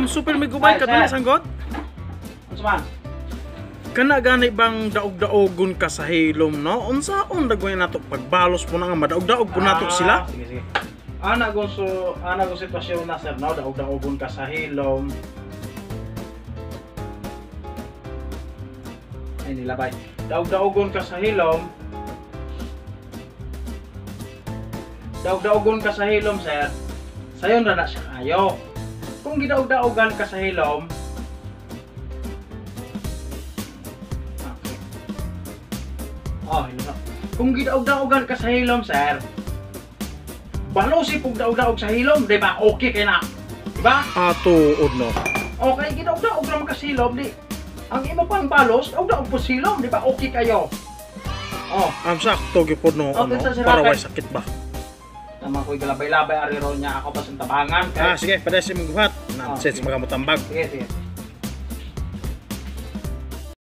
Super Migubay Sir, kadto sir. sanggot. Unsa man? Kana gani bang daog-daogon ka sa hilom no? Unsaon dagoy nato pagbalos po na nga madaog-daog po nato sila? Sige, sige. Ana gon sitwasyon na sir, no? Daog-daogon ka sa hilom. Ay nilabay. Daog-daogon ka sa hilom. Daog-daogon ka sa hilom, sir. Sayon ra na siya kayo. Kung gidaog-daogan ka sa hilom, oh, hilom. Kung gidaog-daogan ka sa hilom, sir, balosi pug daog-daog sa hilom, di ba? Okay kay na. Di ba? Tuod no. Okay, gidaog-daog lang ka sa hilom, di. Ang imo pang balos, daog-daog po sa hilom, di ba? Okay kayo. Oh, Sakto gyud no Okay, ano, sir, sir, para okay. way sakit ba. naman ko'y galabay-labay ari ron niya ako pa sa tabangan. Sige, padasi mong buhat. Oh, Nonsense sige. magamutambag. Sige, sige.